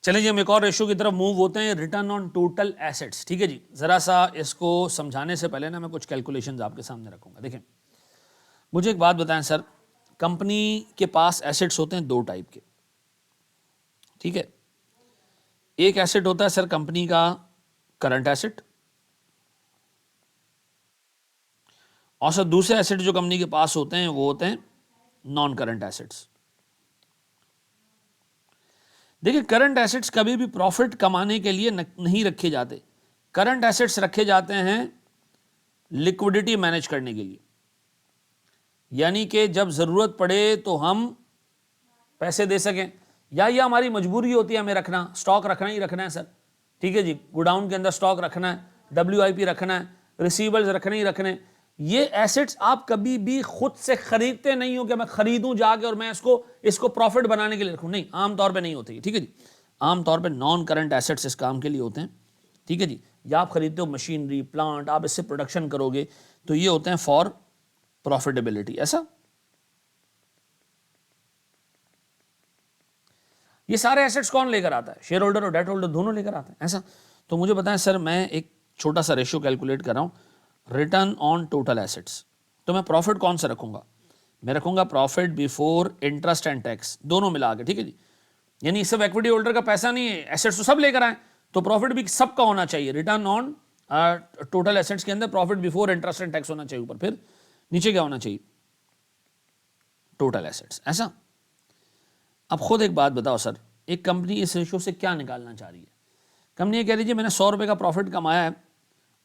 चलिए जी, हम एक और रेशियो की तरफ मूव होते हैं, रिटर्न ऑन टोटल एसेट्स। ठीक है जी, जरा सा इसको समझाने से पहले ना मैं कुछ कैलकुलेशंस आपके सामने रखूंगा। देखें, मुझे एक बात बताएं सर, कंपनी के पास एसेट्स होते हैं दो टाइप के। ठीक है, एक एसेट होता है सर कंपनी का करंट एसेट, और सर दूसरे एसेट जो कंपनी के पास होते हैं वो होते हैं नॉन करंट एसेट्स। देखिए, करंट एसेट्स कभी भी प्रॉफिट कमाने के लिए नहीं रखे जाते। करंट एसेट्स रखे जाते हैं लिक्विडिटी मैनेज करने के लिए, यानी कि जब जरूरत पड़े तो हम पैसे दे सकें, या ये हमारी मजबूरी होती है हमें रखना, स्टॉक रखना ही रखना है सर। ठीक है जी, गोडाउन के अंदर स्टॉक रखना है, WIP रखना है, रिसीवेबल्स रखने ही रखने हैं। ये एसेट्स आप कभी भी खुद से खरीदते नहीं हो कि मैं खरीदूं जाके और मैं इसको प्रॉफिट बनाने के लिए रखूं, नहीं, आमतौर पे नहीं होती। ठीक है जी, आमतौर पे नॉन करंट एसेट्स इस काम के लिए होते हैं। ठीक है जी, या आप खरीदते हो मशीनरी प्लांट, आप इससे प्रोडक्शन करोगे, तो ये होते हैं फॉर प्रॉफिटेबिलिटी। ऐसा ये सारे एसेट्स कौन लेकर आता है? शेयर होल्डर और डेट होल्डर दोनों लेकर आते हैं। ऐसा तो मुझे बताएं सर, मैं एक छोटा सा रेशियो कैलकुलेट कर रहा हूं, रिटर्न ऑन टोटल एसेट्स। तो मैं प्रॉफिट कौन सा रखूंगा? मैं रखूंगा profit before interest and tax, दोनों मिला के। ठीक है जी, यानी सब इक्विटी होल्डर का पैसा नहीं है, एसेट्स तो सब लेकर आए, तो प्रॉफिट भी सबका होना चाहिए। रिटर्न ऑन टोटल एसेट्स के अंदर profit before interest and tax होना चाहिए ऊपर, फिर नीचे क्या होना चाहिए? Total assets. ऐसा अब खुद एक बात बताओ सर, एक कंपनी इस रेशियो से क्या निकालना चाह रही है? कंपनी ये कह रही है मैंने 100 रुपये का प्रॉफिट कमाया है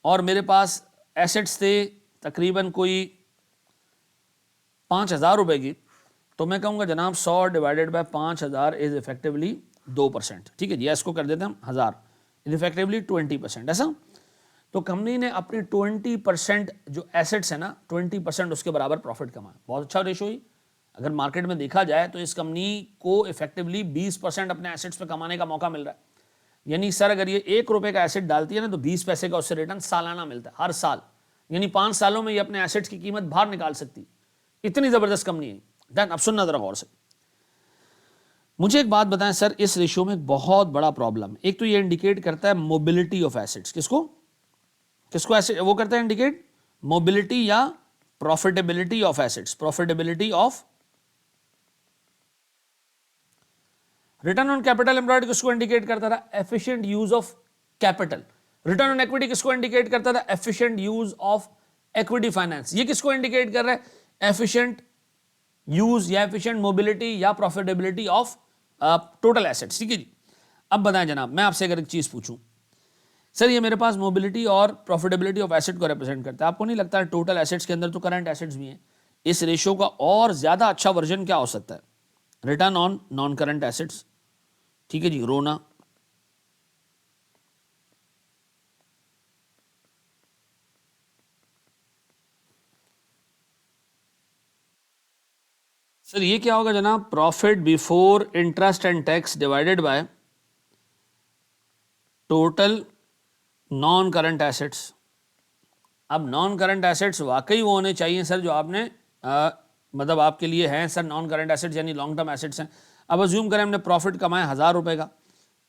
और मेरे पास एसेट्स थे तकरीबन कोई 5,000 रुपये की, तो मैं कहूँगा जनाब 100 डिवाइडेड बाय 5,000 इज इफेक्टिवली 2%। ठीक है जी, इसको कर देते हैं हम 1000, इज इफेक्टिवली 20%। ऐसा तो कंपनी ने अपनी 20% जो एसेट्स है ना, 20% उसके बराबर प्रॉफिट कमाया। बहुत अच्छा रेशियो ही। अगर मार्केट में देखा जाए तो इस कंपनी को इफेक्टिवली 20% अपने एसेट्स पे कमाने का मौका मिल रहा है। यानी सर अगर ये 1 रुपये का एसेट डालती है ना, तो 20 पैसे का उससे रिटर्न सालाना मिलता है हर साल। यानी 5 सालों में ये अपने एसेट्स की कीमत बाहर निकाल सकती है। इतनी जबरदस्त कंपनी है। देन अब सुनना जरा गौर से, मुझे एक बात बताएं सर, इस रेशियो में एक बहुत बड़ा प्रॉब्लम, एक तो ये इंडिकेट करता है मोबिलिटी ऑफ एसेट्स। किसको किसको एसेट वो करता है इंडिकेट? मोबिलिटी या profitability of assets. Profitability of return on capital employed किसको इंडिकेट करता था? Efficient use of capital. Return on equity किसको इंडिकेट करता था? Efficient use of equity finance. ये किसको इंडिकेट कर रहा है? एफिशिएंट यूज या एफिशिएंट मोबिलिटी या प्रॉफिटेबिलिटी ऑफ टोटल एसेट्स। ठीक है जी, अब बताएं जनाब, मैं आपसे अगर एक चीज पूछूं, सर ये मेरे पास मोबिलिटी और प्रॉफिटेबिलिटी ऑफ एसेट को रिप्रेजेंट करता है, आपको नहीं लगता है टोटल एसेट्स के अंदर तो करंट एसेट्स भी हैं? इस रेशियो का और ज्यादा अच्छा वर्जन क्या हो सकता है? Return on non current assets. ठीक है जी, रोना। सर ये क्या होगा जनाब? Profit before interest and tax divided by total non current assets. अब नॉन करंट एसेट्स वाकई वो होने चाहिए सर जो आपने मतलब आपके लिए हैं सर नॉन करंट एसेट्स, यानी लॉन्ग टर्म एसेट्स हैं। अब अज्यूम करें हमने प्रॉफिट कमाया 1,000 रुपये का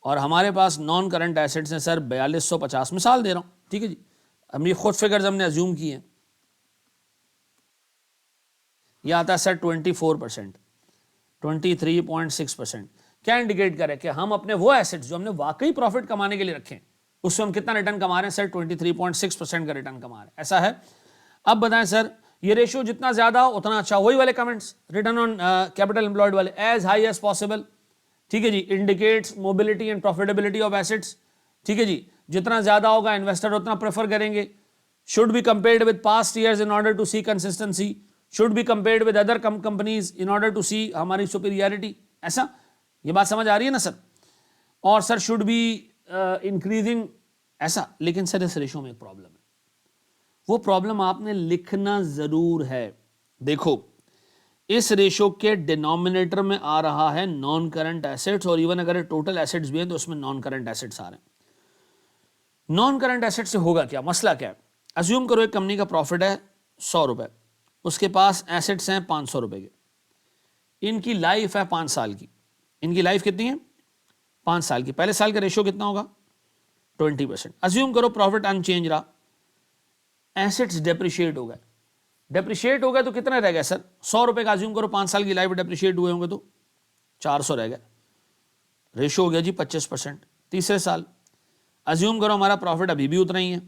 और हमारे पास नॉन करंट एसेट्स हैं सर 4250, मिसाल दे रहा हूँ। ठीक है जी, हम ये खुद फिगर्स हमने अज्यूम किए हैं। यह आता है सर 24%, 23.6%। क्या इंडिकेट करे कि हम अपने वो एसेट्स जो हमने वाकई प्रॉफिट कमाने के लिए रखे हैं उससे हम कितना रिटर्न कमा रहे हैं? सर 23.6% का रिटर्न कमा रहे हैं। ऐसा है। अब बताएं सर, ये रेशियो जितना ज्यादा हो उतना अच्छा। वही वाले comments return on capital employed वाले, एज हाई एज पॉसिबल। ठीक है जी, indicates mobility and profitability of assets. ठीक है जी, जितना ज्यादा होगा इन्वेस्टर उतना प्रेफर करेंगे। Should be compared with past years in order to see consistency, should be compared with other companies in order to see हमारी सुपीरियरिटी। ऐसा, ये बात समझ आ रही है ना सर? और सर शुड बी इंक्रीजिंग। ऐसा, लेकिन सर इस रेशियो में एक प्रॉब्लम है। वो प्रॉब्लम आपने लिखना जरूर है। देखो, इस रेशियो के डिनोमिनेटर में आ रहा है नॉन करंट एसेट्स, और इवन अगर टोटल एसेट्स भी हैं तो उसमें नॉन करंट एसेट्स आ रहे हैं। नॉन करंट एसेट से होगा क्या? मसला क्या है? अज्यूम करो एक कंपनी का प्रॉफिट है 100 रुपए, उसके पास एसेट्स हैं 500 रुपए के, इनकी लाइफ है 5 साल की। इनकी लाइफ कितनी है? 5 साल की, पहले साल का रेशियो कितना होगा 20%। अज्यूम करो प्रॉफिट अनचेंज रहा, एसेट्स डेप्रिशिएट हो गए, डेप्रिशिएट हो गए तो कितना रह गया सर 100 रुपए का, अज्यूम करो 5 साल की लाइफ डेप्रिशिएट हुए होंगे तो 400 रह गया, रेशियो हो गया जी 25%। तीसरे साल अज्यूम करो हमारा प्रॉफिट अभी भी उतना ही है,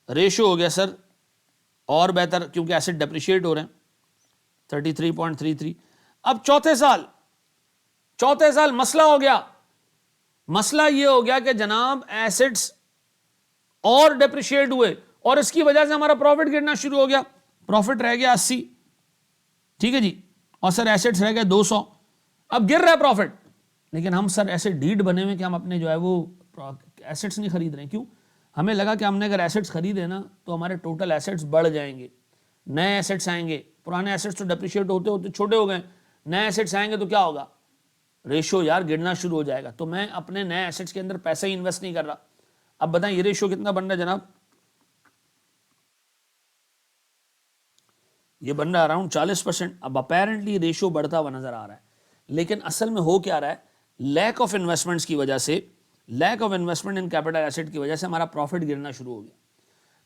रेशियो हो गया सर और बेहतर क्योंकि एसेट डेप्रिशिएट हो रहे हैं 33.33। अब चौथे साल मसला हो गया, मसला ये हो गया कि जनाब एसेट्स और डेप्रिशिएट हुए और इसकी वजह से हमारा प्रॉफिट गिरना शुरू हो गया, प्रॉफिट रह गया 80, ठीक है जी, और सर एसेट्स रह गए 200। अब गिर रहा है प्रॉफिट, लेकिन हम सर ऐसे डीड बने हुए कि हम अपने जो है वो एसेट्स नहीं खरीद रहे हैं। क्यों? हमें लगा कि हमने अगर एसेट्स खरीदे ना तो हमारे टोटल एसेट्स बढ़ जाएंगे, नए एसेट्स आएंगे, पुराने एसेट्स तो डेप्रिशिएट होते होते छोटे हो गए, नए एसेट्स आएंगे तो क्या होगा, रेशियो यार गिरना शुरू हो जाएगा। तो मैं अपने नए एसेट्स के अंदर पैसा ही इन्वेस्ट नहीं कर रहा। अब बताएं ये रेशियो कितना बन रहा है जनाब, ये बन रहा है अराउंड 40%। अब अपेरेंटली रेशियो बढ़ता हुआ नजर आ रहा है, लेकिन असल में हो क्या रहा है, लैक ऑफ इन्वेस्टमेंट्स की वजह से, lack of investment in capital asset की वजह से हमारा प्रॉफिट गिरना शुरू हो गया।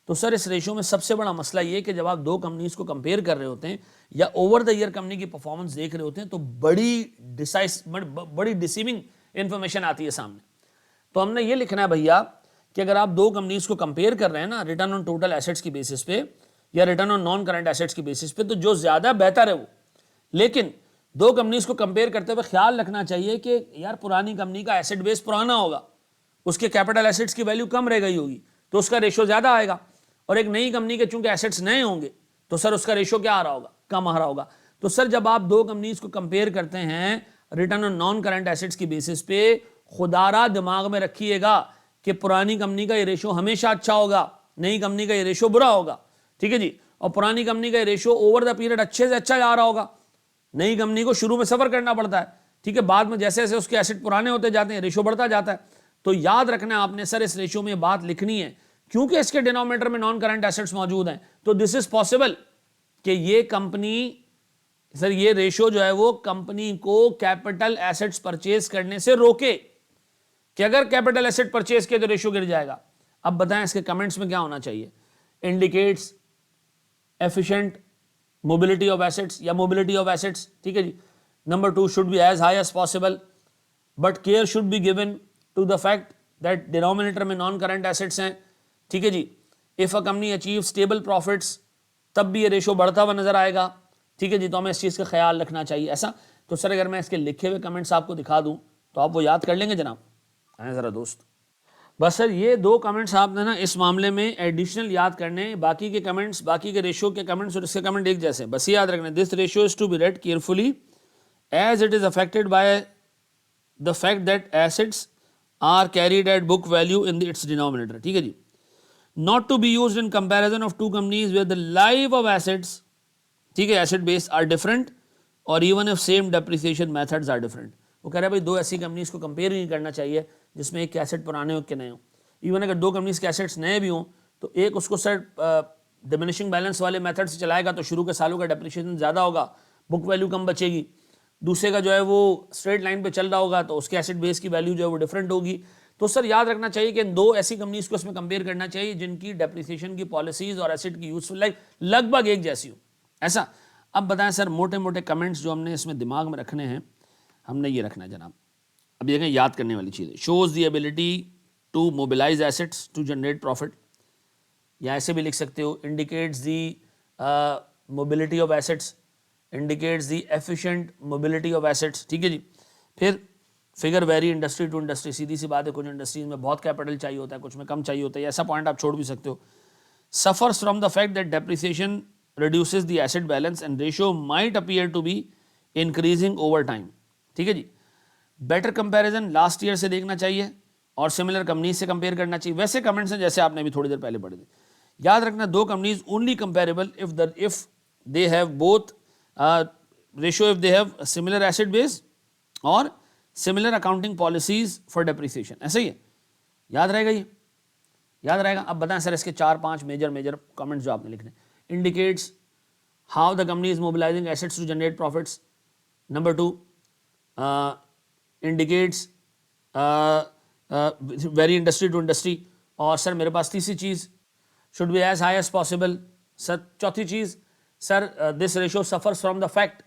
तो सर इस रेशियो में सबसे बड़ा मसला ये कि जब आप दो कंपनीज को कंपेयर कर रहे होते हैं या ओवर द ईयर कंपनी की परफॉर्मेंस देख रहे होते हैं तो बड़ी डिसीविंग इंफॉर्मेशन आती है सामने। तो हमने ये लिखना है भैया कि अगर आप दो कंपनीज को कंपेयर कर रहे हैं ना रिटर्न ऑन टोटल एसेट्स की बेसिस पे या return on non current assets की बेसिस पे, तो जो ज्यादा बेहतर है वो, लेकिन दो कंपनीज को कंपेयर करते हुए ख्याल रखना चाहिए कि यार पुरानी कंपनी का एसेट बेस पुराना होगा, उसके कैपिटल एसेट्स की वैल्यू कम रह गई होगी तो उसका रेशियो ज्यादा आएगा, और एक नई कंपनी के चूंकि एसेट्स नए होंगे तो सर उसका रेशियो क्या आ रहा होगा, कम आ रहा होगा। तो सर जब आप दो कंपनीज को कंपेयर करते हैं return on non current assets की बेसिस पे, खुदारा दिमाग में रखिएगा कि पुरानी कंपनी का ये रेशियो हमेशा अच्छा होगा, नई कंपनी का ये रेशियो बुरा होगा, ठीक है जी। और पुरानी कंपनी का ये रेशियो ओवर द पीरियड अच्छे से अच्छा जा रहा होगा, नई कंपनी को शुरू में सफर करना पड़ता है, ठीक है, बाद में जैसे जैसे उसके एसेट पुराने होते जाते हैं रेशियो बढ़ता जाता है। तो याद रखना आपने सर इस रेशियो में बात लिखनी है, क्योंकि इसके डिनोमिनेटर में नॉन करंट एसेट्स मौजूद हैं तो दिस इज पॉसिबल कि ये कंपनी, सर ये रेशियो जो है वो कंपनी को कैपिटल एसेट्स परचेज करने से रोके, कि अगर कैपिटल एसेट परचेज किया तो रेशियो गिर जाएगा। अब बताएं इसके कमेंट्स में क्या होना चाहिए, indicates efficient mobility of assets या मोबिलिटी ऑफ एसेट्स, ठीक है जी। Number 2 should be as high as possible but care should be given to the fact that denominator में नॉन करंट एसेट्स हैं, ठीक है जी। If a company achieve stable profits तब भी ये रेशियो बढ़ता हुआ नजर आएगा, ठीक है जी। तो हमें इस चीज का ख्याल रखना चाहिए ऐसा। तो सर अगर मैं इसके लिखे हुए कमेंट्स आपको दिखा दूं तो आप वो याद कर लेंगे जनाब, आए जरा दोस्त। बस सर ये दो कमेंट्स आपने ना इस मामले में एडिशनल याद करने, बाकी के कमेंट्स, बाकी के रेशियो के कमेंट्स और इसके कमेंट एक जैसे, बस ये याद रखना, this ratio is to be read carefully as it is affected by the fact that assets are carried at book value in its denominator, ठीक है जी। Not to be used in comparison of two companies where the life of assets, ठीक है, asset base are different और even if same depreciation methods are different. वो कह रहा है भाई दो ऐसी कंपनीज को कंपेयर नहीं करना चाहिए जिसमें एक के एसेट पुराने हो के नए हो। इवन अगर दो कंपनीज के एसेट्स नए भी हों तो एक उसको सर डिमिनिशिंग बैलेंस वाले मेथड से चलाएगा तो शुरू के सालों का डेप्रिसिएशन ज़्यादा होगा, बुक वैल्यू कम बचेगी। दूसरे का जो है वो स्ट्रेट लाइन पे चल रहा होगा तो उसके एसेट बेस की वैल्यू जो है वो डिफरेंट होगी। तो सर याद रखना चाहिए कि इन दो ऐसी कंपनीज को इसमें कंपेयर करना चाहिए जिनकी डेप्रिसिएशन की पॉलिसीज और एसेट की यूजफुल लाइफ लगभग एक जैसी हो, ऐसा। अब बताएं सर मोटे मोटे कमेंट्स जो हमने इसमें दिमाग में रखने हैं, हमने ये रखना है जनाब। अब देखें याद करने वाली चीज़, shows the ability to mobilize assets to generate profit, या ऐसे भी लिख सकते हो indicates the mobility of assets, indicates the efficient mobility of assets, ठीक है जी। फिर figure vary industry to industry, सीधी सी बात है, कुछ इंडस्ट्रीज में बहुत कैपिटल चाहिए होता है, कुछ में कम चाहिए होता है, ऐसा पॉइंट आप छोड़ भी सकते हो। Suffers from the fact that depreciation reduces the asset balance and ratio might appear to be increasing over time, ठीक है जी। बेटर कंपैरिजन लास्ट ईयर से देखना चाहिए और सिमिलर कंपनीज से कंपेयर करना चाहिए। वैसे कमेंट्स हैं जैसे आपने अभी थोड़ी देर पहले पढ़े थे। याद रखना दो companies only comparable if they have both ratio, if they have similar asset base और similar accounting policies for depreciation, ऐसे ही है, याद रहेगा ये, याद रहेगा। अब बताएं सर इसके 4-5 मेजर कमेंट्स जो आपने लिखने, indicates how the company is mobilizing assets to generate profits. Number 2 indicates vary industry to industry. और सर मेरे पास तीसरी चीज़ should be as high as possible. Sir चौथी चीज़ sir this ratio suffers from the fact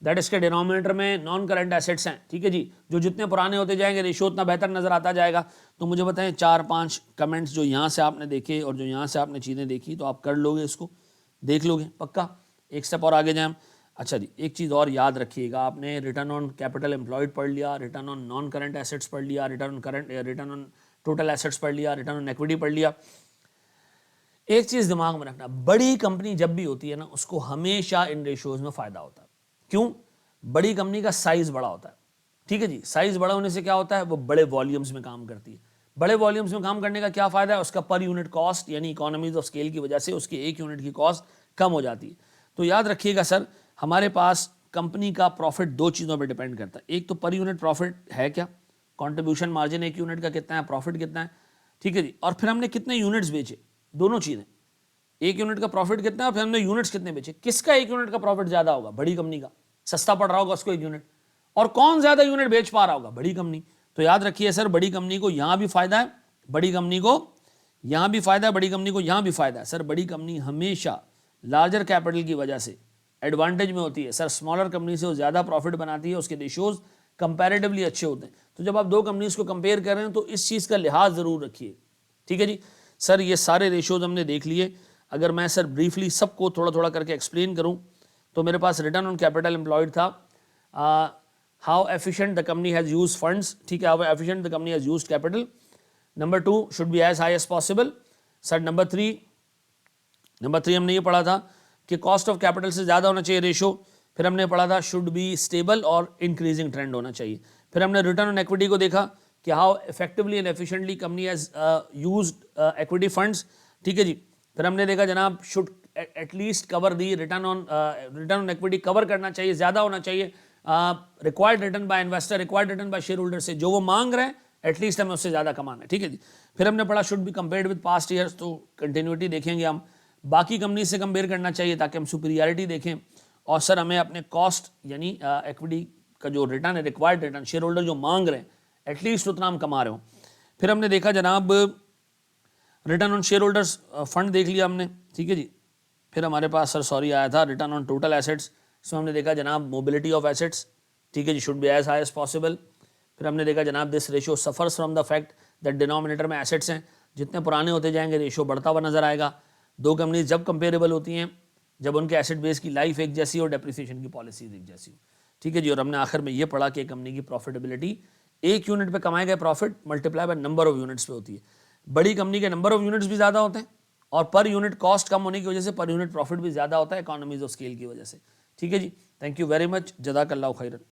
that इसके denominator में non current assets हैं। ठीक है जी, जो जितने पुराने होते जाएंगे रेशियो उतना बेहतर नजर आता जाएगा। तो मुझे बताएं 4-5 कमेंट्स जो यहाँ से आपने देखे और जो यहाँ से आपने चीज़ें देखी, तो आप कर लोगे, इसको देख लोगे पक्का। एक स्टेप और आगे जाएं। अच्छा जी, एक चीज़ और याद रखिएगा, आपने रिटर्न ऑन कैपिटल एम्प्लॉयड पढ़ लिया, return on non current assets पढ़ लिया, रिटर्न ऑन टोटल एसेट्स पढ़ लिया, रिटर्न ऑन इक्विटी पढ़ लिया। एक चीज़ दिमाग में रखना, बड़ी कंपनी जब भी होती है ना, उसको हमेशा इन रेशियोज में फ़ायदा होता है। क्यों? बड़ी कंपनी का साइज़ बड़ा होता है। ठीक है जी, साइज़ बड़ा होने से क्या होता है, वो बड़े वॉल्यूम्स में काम करती है। बड़े वॉल्यूम्स में काम करने का क्या फ़ायदा है, उसका पर यूनिट कॉस्ट यानी इकोनॉमीज ऑफ स्केल की वजह से उसकी एक यूनिट की कॉस्ट कम हो जाती है। तो याद रखिएगा सर, हमारे पास कंपनी का प्रॉफिट दो चीज़ों पर डिपेंड करता है। एक तो पर यूनिट प्रॉफिट है क्या, कॉन्ट्रीब्यूशन मार्जिन एक यूनिट का कितना है, प्रॉफिट कितना है। ठीक है जी, और फिर हमने कितने यूनिट्स बेचे, दोनों चीज़ें। एक यूनिट का प्रॉफिट कितना है, फिर हमने यूनिट्स कितने बेचे। किसका एक यूनिट का प्रॉफिट ज़्यादा होगा, बड़ी कंपनी का, सस्ता पड़ रहा होगा उसको एक यूनिट। और कौन ज़्यादा यूनिट बेच पा रहा होगा, बड़ी कंपनी। तो याद रखिए सर, बड़ी कंपनी को यहाँ भी फायदा है, बड़ी कंपनी को यहाँ भी फायदा है, बड़ी कंपनी को यहाँ भी फायदा है। सर बड़ी कंपनी हमेशा लार्जर कैपिटल की वजह से एडवांटेज में होती है। सर स्मॉलर कंपनी से वो ज़्यादा प्रॉफिट बनाती है, उसके रेशियोज कंपैरेटिवली अच्छे होते हैं। तो जब आप दो कंपनीज को कंपेयर कर रहे हैं तो इस चीज़ का लिहाज ज़रूर रखिए। ठीक है जी सर, ये सारे रेशियोज हमने देख लिए। अगर मैं सर ब्रीफली सबको थोड़ा थोड़ा करके एक्सप्लेन करूं, तो मेरे पास रिटर्न ऑन कैपिटल एम्प्लॉयड था, how efficient the company has use funds. ठीक है, how efficient the company has used capital. Number 2 should be as high as possible. Sir number three हमने ये पढ़ा था कि कॉस्ट ऑफ कैपिटल से ज़्यादा होना चाहिए रेशो। फिर हमने पढ़ा था शुड बी स्टेबल और इंक्रीजिंग ट्रेंड होना चाहिए। फिर हमने रिटर्न ऑन इक्विटी को देखा कि how effectively and efficiently company has used equity funds. ठीक है जी, फिर हमने देखा जनाब should at least cover the return on equity, cover करना चाहिए, ज़्यादा होना चाहिए required return by investor, required return by share holder से, जो वो मांग रहे हैं एटलीस्ट हमें उससे ज़्यादा कमाना है। ठीक है जी, फिर हमने पढ़ा should be compared with past years, तो कंटिन्यूटी देखेंगे हम, बाकी कंपनी से कंपेयर करना चाहिए ताकि हम सुपीरियरिटी देखें। और सर हमें अपने कॉस्ट यानी इक्विटी का जो रिटर्न है, रिक्वायर्ड रिटर्न, शेयर होल्डर जो मांग रहे हैं एटलीस्ट उतना हम कमा रहे हो। फिर हमने देखा जनाब return on share holders fund देख लिया हमने। ठीक है जी, फिर हमारे पास सर आया था रिटर्न ऑन टोटल एसेट्स, इसमें हमने देखा जनाब मोबिलिटी ऑफ एसेट्स। ठीक है जी, should be as high as possible. फिर हमने देखा जनाब this ratio suffers from the fact that denominator में एसेट्स हैं, जितने पुराने होते जाएंगे रेशियो बढ़ता हुआ नजर आएगा। दो कंपनीज जब कंपेरेबल होती हैं जब उनके एसेट बेस की लाइफ एक जैसी और डेप्रिसिएशन की पॉलिसीज एक जैसी हो। ठीक है जी, और हमने आखिर में ये पढ़ा कि कंपनी की प्रॉफिटेबिलिटी एक यूनिट पे कमाए गए profit multiply by number of units पे होती है। बड़ी कंपनी के नंबर ऑफ यूनिट्स भी ज़्यादा होते हैं और पर यूनिट कॉस्ट कम होने की वजह से पर यूनिट प्रॉफिट भी ज़्यादा होता है इकोनॉमीज ऑफ स्केल की वजह से। ठीक है जी, थैंक यू वेरी मच, जज़ाकल्लाहु खैरन।